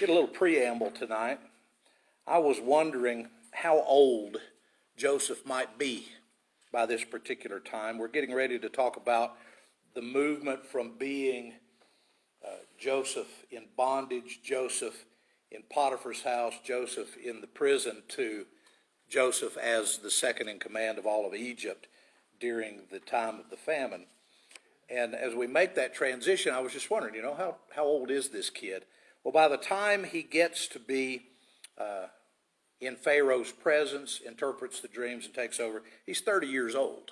Get a little preamble tonight. I was wondering how old Joseph might be by this particular time. We're getting ready to talk about the movement from being Joseph in bondage, Joseph in Potiphar's house, Joseph in the prison, to Joseph as the second in command of all of Egypt during the time of the famine. And as we make that transition, I was just wondering, how old is this kid? Well, by the time he gets to be in Pharaoh's presence, interprets the dreams, and takes over, he's 30 years old.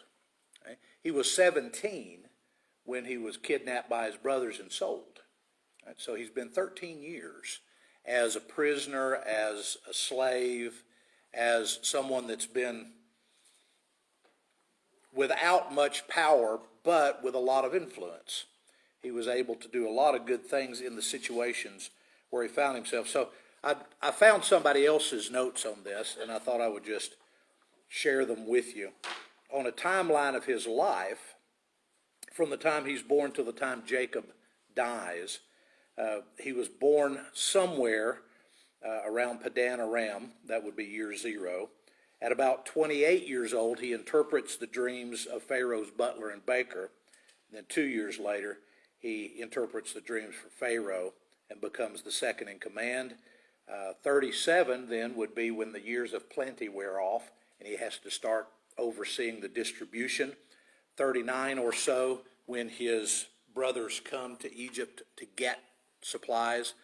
Okay? He was 17 when he was kidnapped by his brothers and sold. Right? So he's been 13 years as a prisoner, as a slave, as someone that's been without much power, but with a lot of influence. He was able to do a lot of good things in the situations where he found himself. So I found somebody else's notes on this, and I thought I would just share them with you. On a timeline of his life, from the time he's born till the time Jacob dies, he was born somewhere around Padan Aram. That would be year 0. At about 28 years old, he interprets the dreams of Pharaoh's butler and baker. And then 2 years later, he interprets the dreams for Pharaoh and becomes the second in command. 37 then would be when the years of plenty wear off, and he has to start overseeing the distribution. 39 or so when his brothers come to Egypt to get supplies,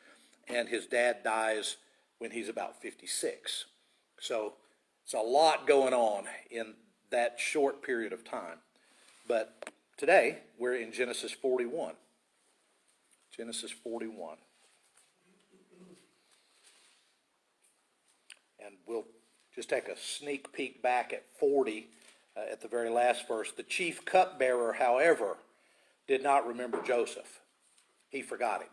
and his dad dies when he's about 56. So it's a lot going on in that short period of time. But today, we're in Genesis 41. Genesis 41. And we'll just take a sneak peek back at 40 at the very last verse. The chief cupbearer, however, did not remember Joseph. He forgot him.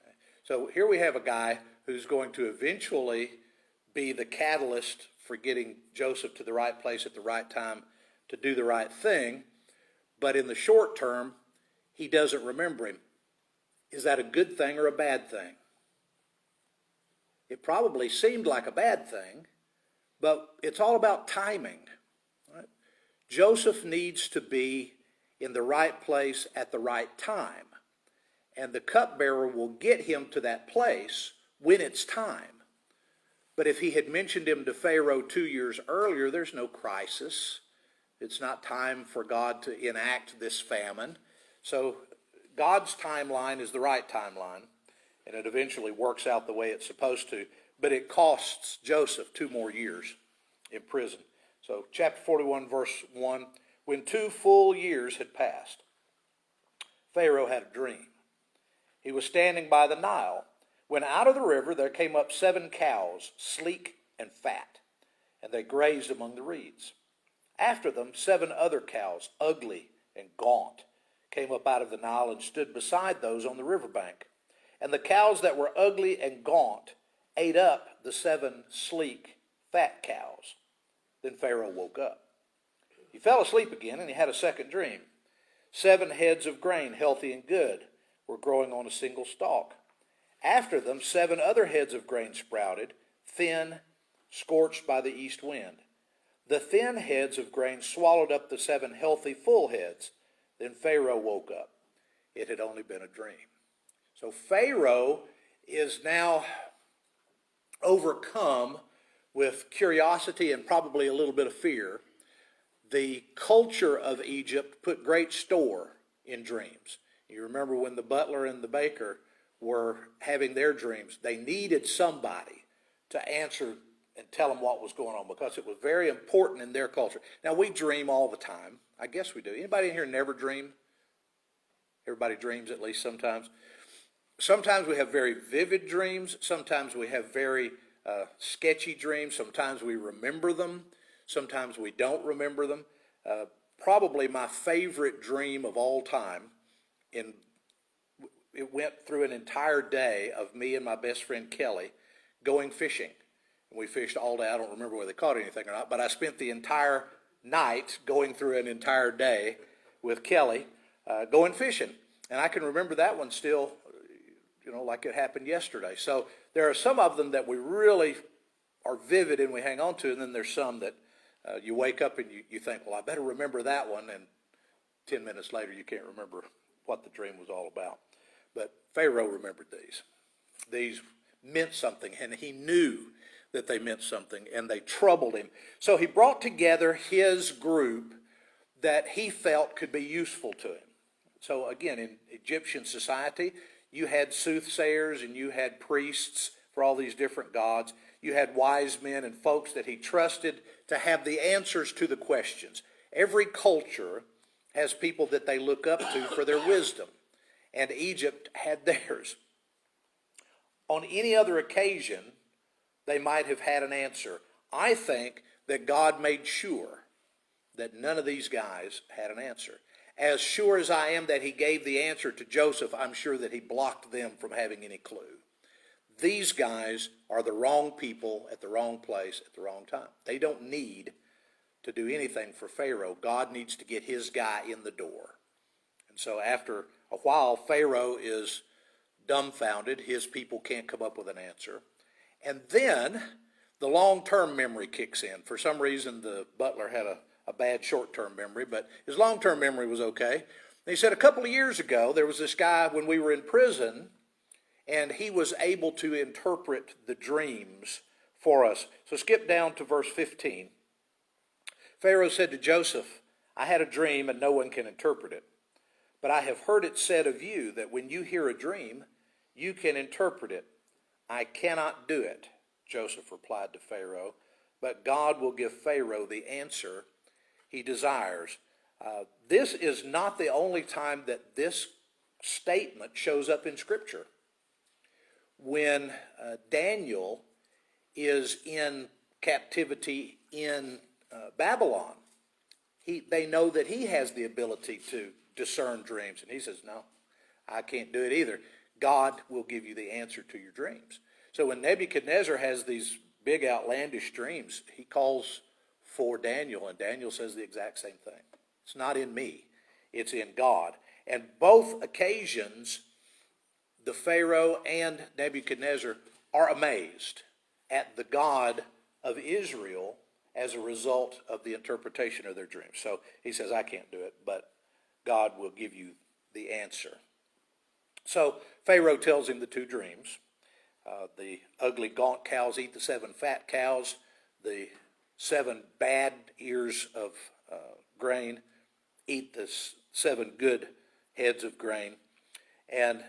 Okay. So here we have a guy who's going to eventually be the catalyst for getting Joseph to the right place at the right time to do the right thing. But in the short term, he doesn't remember him. Is that a good thing or a bad thing? It probably seemed like a bad thing, but it's all about timing. Right? Joseph needs to be in the right place at the right time, and the cupbearer will get him to that place when it's time. But if he had mentioned him to Pharaoh 2 years earlier, there's no crisis. It's not time for God to enact this famine. So God's timeline is the right timeline, and it eventually works out the way it's supposed to. But it costs Joseph 2 more years in prison. So chapter 41, verse 1, when 2 full years had passed, Pharaoh had a dream. He was standing by the Nile, when out of the river there came up 7 cows, sleek and fat, and they grazed among the reeds. After them 7 other cows, ugly and gaunt, came up out of the Nile and stood beside those on the riverbank. And the cows that were ugly and gaunt ate up the 7 sleek, fat cows. Then Pharaoh woke up. He fell asleep again, and he had a second dream. 7 heads of grain, healthy and good, were growing on a single stalk. After them 7 other heads of grain sprouted, thin, scorched by the east wind. The thin heads of grain swallowed up the 7 healthy, full heads. Then Pharaoh woke up. It had only been a dream. So Pharaoh is now overcome with curiosity and probably a little bit of fear. The culture of Egypt put great store in dreams. You remember when the butler and the baker were having their dreams, they needed somebody to answer and tell them what was going on because it was very important in their culture. Now, we dream all the time. I guess we do. Anybody in here never dream? Everybody dreams at least sometimes. Sometimes we have very vivid dreams. Sometimes we have very sketchy dreams. Sometimes we remember them. Sometimes we don't remember them. Probably my favorite dream of all time, it went through an entire day of me and my best friend Kelly going fishing. And we fished all day. I don't remember whether they caught anything or not, but I spent the entire night going through an entire day with Kelly going fishing. And I can remember that one still like it happened yesterday. So there are some of them that we really are vivid and we hang on to, and then there's some that you wake up and you think, well, I better remember that one, and 10 minutes later you can't remember what the dream was all about. But Pharaoh remembered these. These meant something, and he knew that they meant something, and they troubled him. So he brought together his group that he felt could be useful to him. So again, in Egyptian society, you had soothsayers and you had priests for all these different gods. You had wise men and folks that he trusted to have the answers to the questions. Every culture has people that they look up to for their wisdom, and Egypt had theirs. On any other occasion, they might have had an answer. I think that God made sure that none of these guys had an answer. As sure as I am that he gave the answer to Joseph, I'm sure that he blocked them from having any clue. These guys are the wrong people at the wrong place at the wrong time. They don't need to do anything for Pharaoh. God needs to get his guy in the door. And so after a while, Pharaoh is dumbfounded. His people can't come up with an answer. And then the long-term memory kicks in. For some reason, the butler had a bad short-term memory, but his long-term memory was okay. And he said, a couple of years ago, there was this guy when we were in prison, and he was able to interpret the dreams for us. So skip down to verse 15. Pharaoh said to Joseph, I had a dream, and no one can interpret it. But I have heard it said of you that when you hear a dream, you can interpret it. I cannot do it, Joseph replied to Pharaoh, but God will give Pharaoh the answer he desires. This is not the only time that this statement shows up in Scripture. When Daniel is in captivity in Babylon, they know that he has the ability to discern dreams. And he says, no, I can't do it either. God will give you the answer to your dreams. So when Nebuchadnezzar has these big outlandish dreams, he calls for Daniel, and Daniel says the exact same thing. It's not in me, it's in God. And both occasions, the Pharaoh and Nebuchadnezzar are amazed at the God of Israel as a result of the interpretation of their dreams. So he says, I can't do it, but God will give you the answer. So Pharaoh tells him the two dreams. The ugly gaunt cows eat the 7 fat cows. The 7 bad ears of grain eat the 7 good heads of grain. And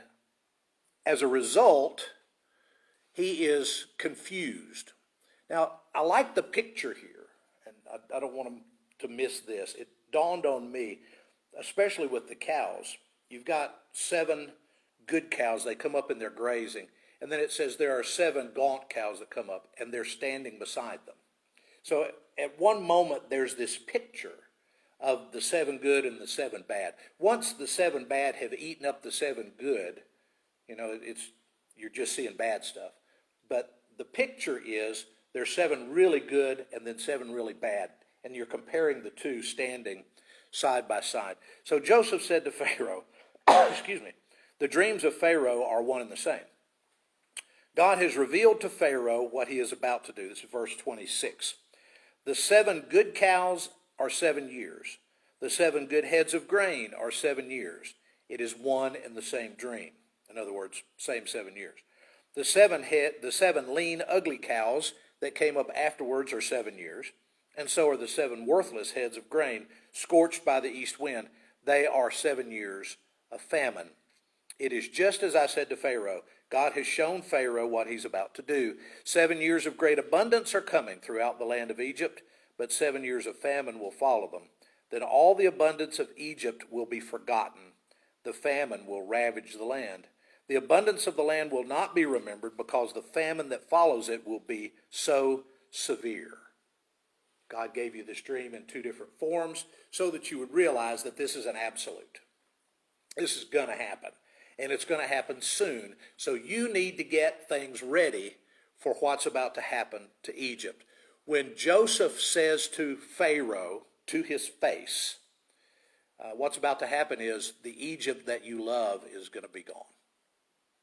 as a result, he is confused. Now, I like the picture here, and I don't want him to miss this. It dawned on me, especially with the cows. You've got 7 good cows. They come up and they're grazing. And then it says there are 7 gaunt cows that come up, and they're standing beside them. So at one moment, there's this picture of the 7 good and the 7 bad. Once the 7 bad have eaten up the 7 good, you're just seeing bad stuff. But the picture is there's 7 really good and then 7 really bad, and you're comparing the two standing side by side. So Joseph said to Pharaoh, excuse me, the dreams of Pharaoh are one and the same. God has revealed to Pharaoh what he is about to do. This is verse 26. The 7 good cows are 7 years. The 7 good heads of grain are 7 years. It is one and the same dream. In other words, same 7 years. The 7 lean, ugly cows that came up afterwards are 7 years. And so are the 7 worthless heads of grain scorched by the east wind. They are 7 years of famine. It is just as I said to Pharaoh. God has shown Pharaoh what he's about to do. 7 years of great abundance are coming throughout the land of Egypt, but 7 years of famine will follow them. Then all the abundance of Egypt will be forgotten. The famine will ravage the land. The abundance of the land will not be remembered because the famine that follows it will be so severe. God gave you this dream in 2 different forms so that you would realize that this is an absolute. This is going to happen. And it's going to happen soon. So you need to get things ready for what's about to happen to Egypt. When Joseph says to Pharaoh, to his face, what's about to happen is the Egypt that you love is going to be gone.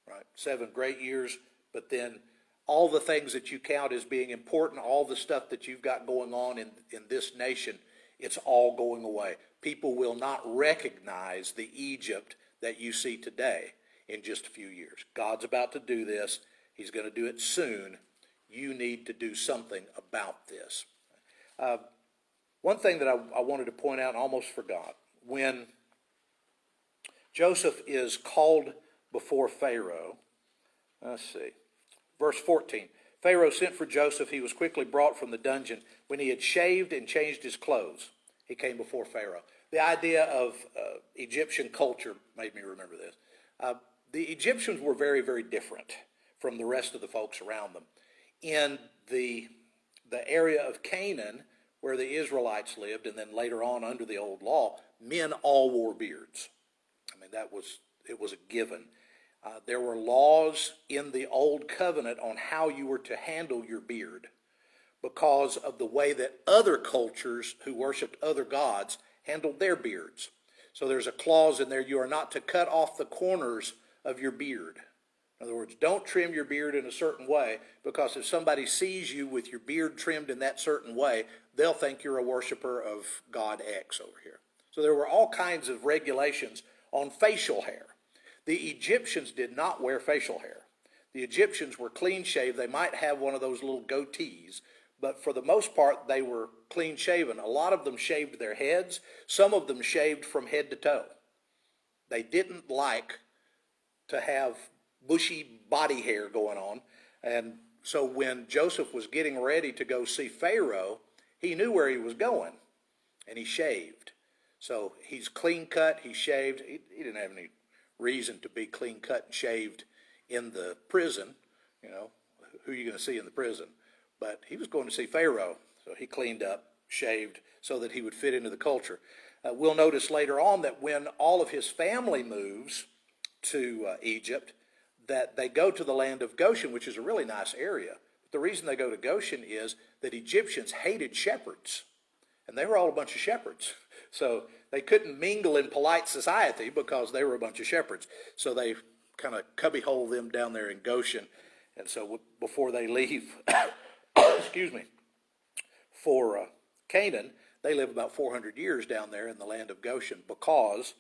right? 7 great years, but then all the things that you count as being important, all the stuff that you've got going on in this nation, it's all going away. People will not recognize the Egypt that you see today in just a few years. God's about to do this. He's going to do it soon. You need to do something about this. One thing that I wanted to point out and almost forgot, when Joseph is called before Pharaoh, let's see, verse 14, Pharaoh sent for Joseph. He was quickly brought from the dungeon. When he had shaved and changed his clothes, he came before Pharaoh. The idea of Egyptian culture made me remember this. The Egyptians were very, very different from the rest of the folks around them. In the area of Canaan, where the Israelites lived, and then later on under the old law, men all wore beards. I mean, it was a given. There were laws in the old covenant on how you were to handle your beard because of the way that other cultures who worshiped other gods handled their beards. So there's a clause in there, you are not to cut off the corners of your beard. In other words, don't trim your beard in a certain way, because if somebody sees you with your beard trimmed in that certain way, they'll think you're a worshiper of God X over here. So there were all kinds of regulations on facial hair. The Egyptians did not wear facial hair. The Egyptians were clean shaved. They might have one of those little goatees, but for the most part, they were clean shaven. A lot of them shaved their heads. Some of them shaved from head to toe. They didn't like to have bushy body hair going on. And so when Joseph was getting ready to go see Pharaoh, he knew where he was going, and he shaved. So he's clean cut, he shaved. He didn't have any reason to be clean cut and shaved in the prison. You know, who are you going to see in the prison? But he was going to see Pharaoh, so he cleaned up, shaved, so that he would fit into the culture. We'll notice later on that when all of his family moves to Egypt, that they go to the land of Goshen, which is a really nice area. But the reason they go to Goshen is that Egyptians hated shepherds, and they were all a bunch of shepherds. So they couldn't mingle in polite society because they were a bunch of shepherds. So they kind of cubbyhole them down there in Goshen. And so before they leave, excuse me, for Canaan, they live about 400 years down there in the land of Goshen because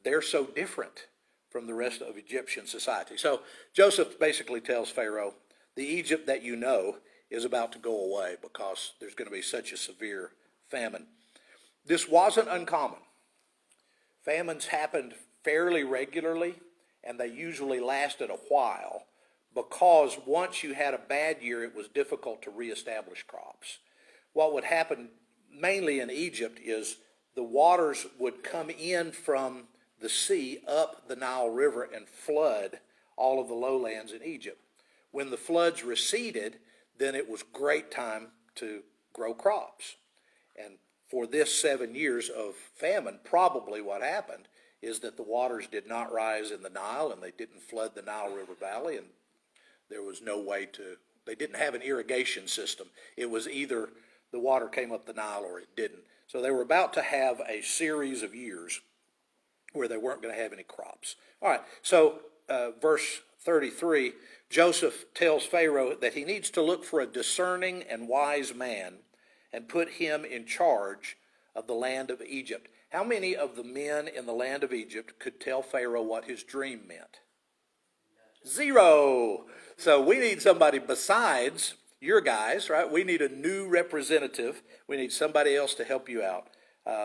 they're so different from the rest of Egyptian society. So Joseph basically tells Pharaoh, the Egypt that you know is about to go away because there's going to be such a severe famine. This wasn't uncommon. Famines happened fairly regularly, and they usually lasted a while because once you had a bad year, it was difficult to reestablish crops. What would happen mainly in Egypt is the waters would come in from the sea up the Nile River and flood all of the lowlands in Egypt. When the floods receded, then it was great time to grow crops. And for this 7 years of famine, probably what happened is that the waters did not rise in the Nile and they didn't flood the Nile River Valley, and there was no way to, they didn't have an irrigation system. It was either the water came up the Nile or it didn't. So they were about to have a series of years where they weren't going to have any crops. All right, so verse 33, Joseph tells Pharaoh that he needs to look for a discerning and wise man and put him in charge of the land of Egypt. How many of the men in the land of Egypt could tell Pharaoh what his dream meant? 0. So we need somebody besides your guys, right? We need a new representative. We need somebody else to help you out.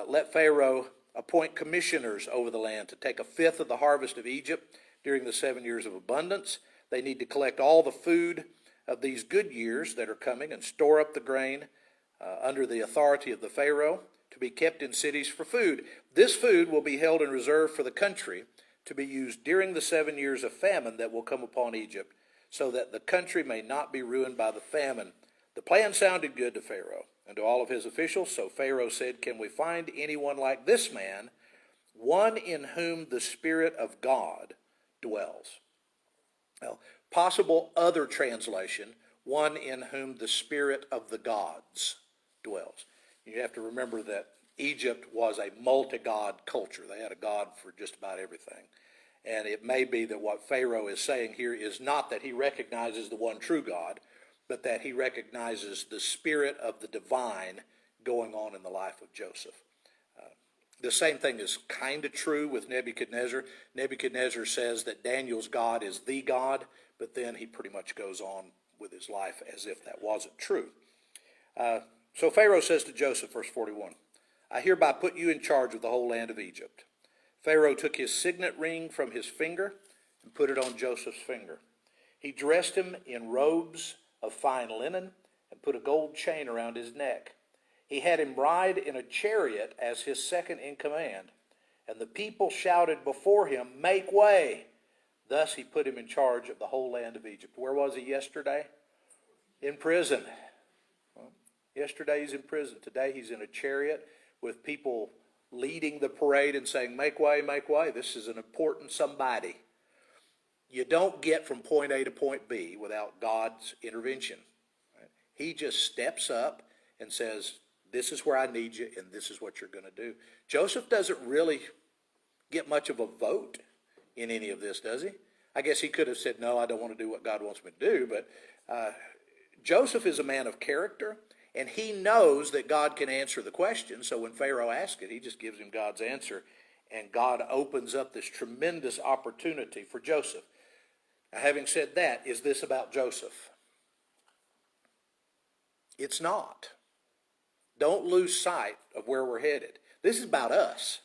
Let Pharaoh appoint commissioners over the land to take 1/5 of the harvest of Egypt during the 7 years of abundance. They need to collect all the food of these good years that are coming and store up the grain under the authority of the Pharaoh to be kept in cities for food. This food will be held in reserve for the country to be used during the 7 years of famine that will come upon Egypt, so that the country may not be ruined by the famine. The plan sounded good to Pharaoh and to all of his officials, so Pharaoh said, can we find anyone like this man, one in whom the Spirit of God dwells? Well, possible other translation, one in whom the Spirit of the gods dwells. You have to remember that Egypt was a multi-god culture. They had a god for just about everything. And it may be that what Pharaoh is saying here is not that he recognizes the one true God, but that he recognizes the spirit of the divine going on in the life of Joseph. The same thing is kind of true with Nebuchadnezzar. Nebuchadnezzar says that Daniel's God is the God, but then he pretty much goes on with his life as if that wasn't true. So Pharaoh says to Joseph, verse 41, I hereby put you in charge of the whole land of Egypt. Pharaoh took his signet ring from his finger and put it on Joseph's finger. He dressed him in robes of fine linen and put a gold chain around his neck. He had him ride in a chariot as his second in command, and the people shouted before him, make way. Thus he put him in charge of the whole land of Egypt. Where was he yesterday? In prison. Well, yesterday he's in prison. Today he's in a chariot with people leading the parade and saying, make way, make way. This is an important somebody. You don't get from point A to point B without God's intervention. Right? He just steps up and says, this is where I need you, and this is what you're going to do. Joseph doesn't really get much of a vote in any of this, does he? I guess he could have said, no, I don't want to do what God wants me to do, but Joseph is a man of character, and he knows that God can answer the question, so when Pharaoh asks it, he just gives him God's answer, and God opens up this tremendous opportunity for Joseph. Now, having said that, is this about Joseph? It's not. Don't lose sight of where we're headed. This is about us.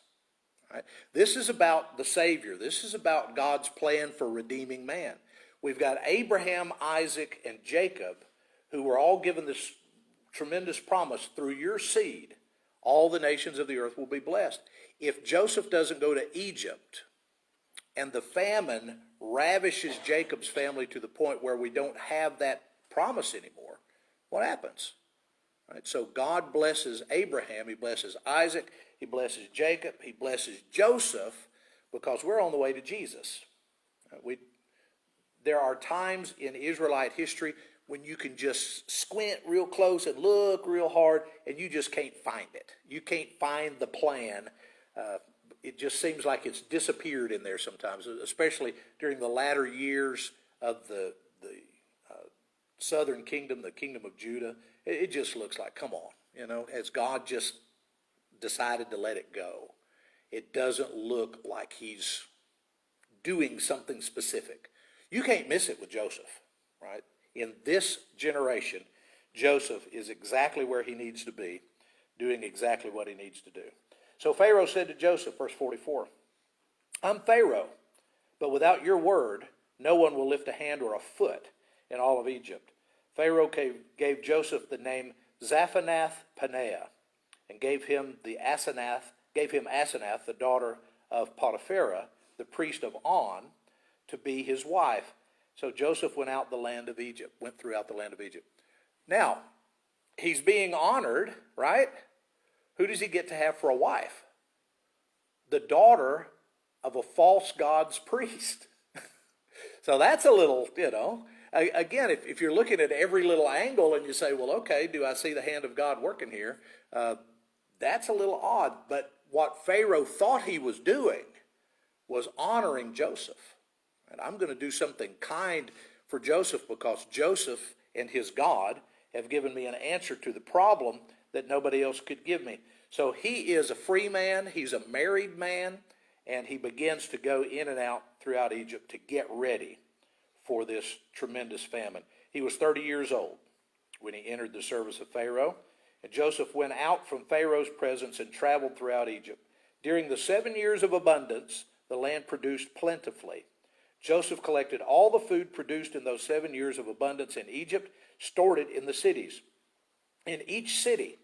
Right? This is about the Savior. This is about God's plan for redeeming man. We've got Abraham, Isaac, and Jacob, who were all given this tremendous promise, through your seed, all the nations of the earth will be blessed. If Joseph doesn't go to Egypt, and the famine ravishes Jacob's family to the point where we don't have that promise anymore, what happens? Right, so God blesses Abraham, he blesses Isaac, he blesses Jacob, he blesses Joseph, because we're on the way to Jesus. There are times in Israelite history when you can just squint real close and look real hard, and you just can't find it. You can't find the plan. It just seems like it's disappeared in there sometimes, especially during the latter years of the southern kingdom, the kingdom of Judah. It just looks like, come on, has God just decided to let it go? It doesn't look like he's doing something specific. You can't miss it with Joseph, right? In this generation, Joseph is exactly where he needs to be, doing exactly what he needs to do. So Pharaoh said to Joseph, verse 44, I'm Pharaoh, but without your word, no one will lift a hand or a foot in all of Egypt. Pharaoh gave Joseph the name Zaphanath-Paneah, and gave him Asenath, the daughter of Potipharah, the priest of On, to be his wife. So Joseph went throughout the land of Egypt. Now, he's being honored, right? Who does he get to have for a wife? The daughter of a false god's priest. So that's a little, again, if you're looking at every little angle and you say, well, okay, do I see the hand of God working here? That's a little odd. But what Pharaoh thought he was doing was honoring Joseph. And I'm going to do something kind for Joseph because Joseph and his God have given me an answer to the problem that nobody else could give me. So he is a free man. He's a married man. And he begins to go in and out throughout Egypt to get ready for this tremendous famine. He was 30 years old when he entered the service of Pharaoh. And Joseph went out from Pharaoh's presence and traveled throughout Egypt. During the 7 years of abundance, the land produced plentifully. Joseph collected all the food produced in those 7 years of abundance in Egypt, stored it in the cities. In each city,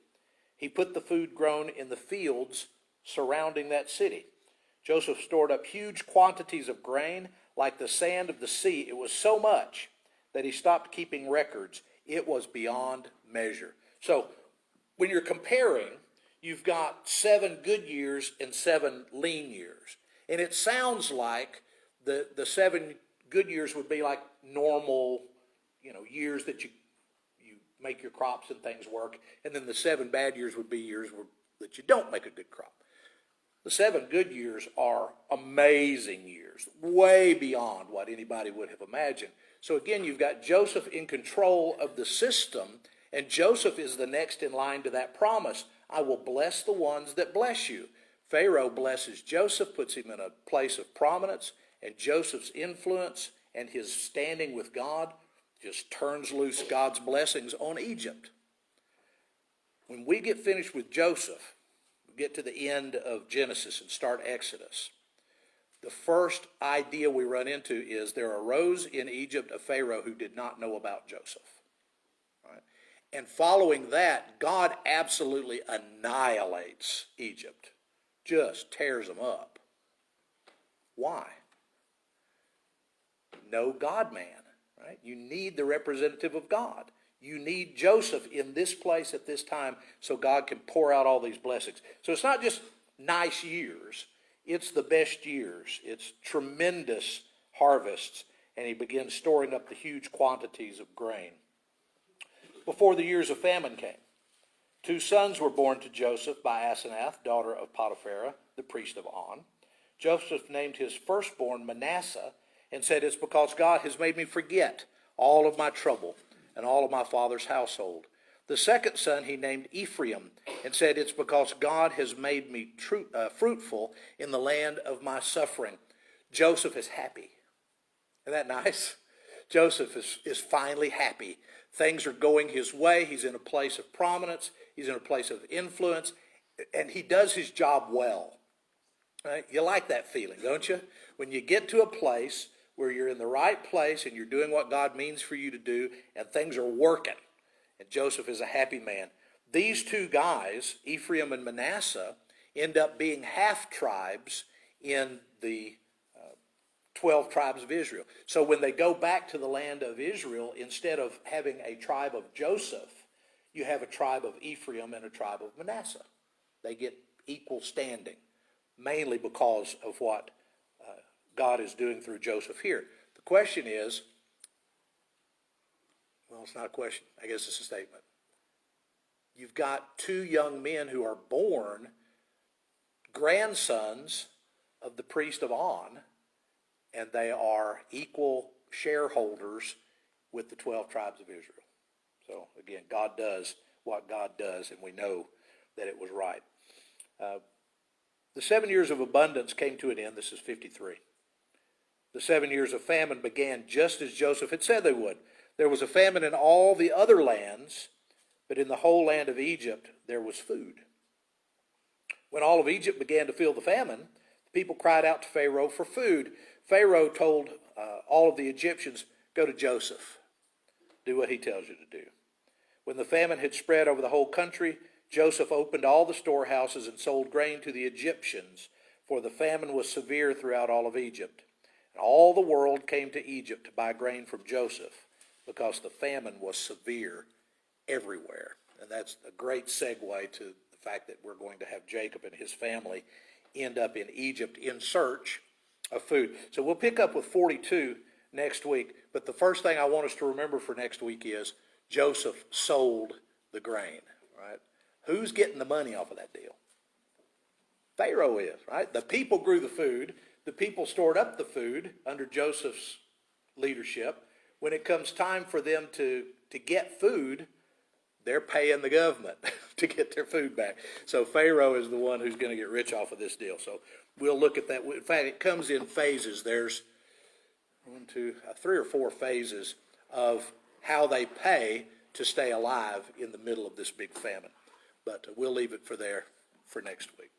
he put the food grown in the fields surrounding that city. Joseph stored up huge quantities of grain, like the sand of the sea. It was so much that he stopped keeping records. It was beyond measure. So when you're comparing, you've got 7 good years and 7 lean years. And it sounds like the 7 good years would be like normal, years that you make your crops and things work. And then the 7 bad years would be years that you don't make a good crop. The 7 good years are amazing years, way beyond what anybody would have imagined. So again, you've got Joseph in control of the system, and Joseph is the next in line to that promise. I will bless the ones that bless you. Pharaoh blesses Joseph, puts him in a place of prominence, and Joseph's influence and his standing with God just turns loose God's blessings on Egypt. When we get finished with Joseph, we get to the end of Genesis and start Exodus, the first idea we run into is there arose in Egypt a Pharaoh who did not know about Joseph. Right? And following that, God absolutely annihilates Egypt, just tears them up. Why? No God-man. Right? You need the representative of God. You need Joseph in this place at this time so God can pour out all these blessings. So it's not just nice years. It's the best years. It's tremendous harvests. And he begins storing up the huge quantities of grain. Before the years of famine came, 2 sons were born to Joseph by Asenath, daughter of Potiphar, the priest of On. Joseph named his firstborn Manasseh and said, it's because God has made me forget all of my trouble and all of my father's household. The second son he named Ephraim and said, it's because God has made me fruitful in the land of my suffering. Joseph is happy. Isn't that nice? Joseph is finally happy. Things are going his way. He's in a place of prominence. He's in a place of influence. And he does his job well. Right? You like that feeling, don't you? When you get to a place where you're in the right place and you're doing what God means for you to do and things are working. And Joseph is a happy man. These 2 guys, Ephraim and Manasseh, end up being half-tribes in the 12 tribes of Israel. So when they go back to the land of Israel, instead of having a tribe of Joseph, you have a tribe of Ephraim and a tribe of Manasseh. They get equal standing, mainly because of what God is doing through Joseph here. The question is, well, it's not a question. I guess it's a statement. You've got 2 young men who are born grandsons of the priest of On, and they are equal shareholders with the 12 tribes of Israel. So again, God does what God does, and we know that it was right. The 7 years of abundance came to an end. This is 53. The 7 years of famine began just as Joseph had said they would. There was a famine in all the other lands, but in the whole land of Egypt there was food. When all of Egypt began to feel the famine, the people cried out to Pharaoh for food. Pharaoh told all of the Egyptians, go to Joseph. Do what he tells you to do. When the famine had spread over the whole country, Joseph opened all the storehouses and sold grain to the Egyptians, for the famine was severe throughout all of Egypt. And all the world came to Egypt to buy grain from Joseph, because the famine was severe everywhere. And that's a great segue to the fact that we're going to have Jacob and his family end up in Egypt in search of food. So we'll pick up with 42 next week. But the first thing I want us to remember for next week is Joseph sold the grain, right? Who's getting the money off of that deal? Pharaoh is, right? The people grew the food. The people stored up the food under Joseph's leadership. When it comes time for them to get food, they're paying the government to get their food back. So Pharaoh is the one who's going to get rich off of this deal. So we'll look at that. In fact, it comes in phases. There's 3 or 4 phases of how they pay to stay alive in the middle of this big famine. But we'll leave it for next week.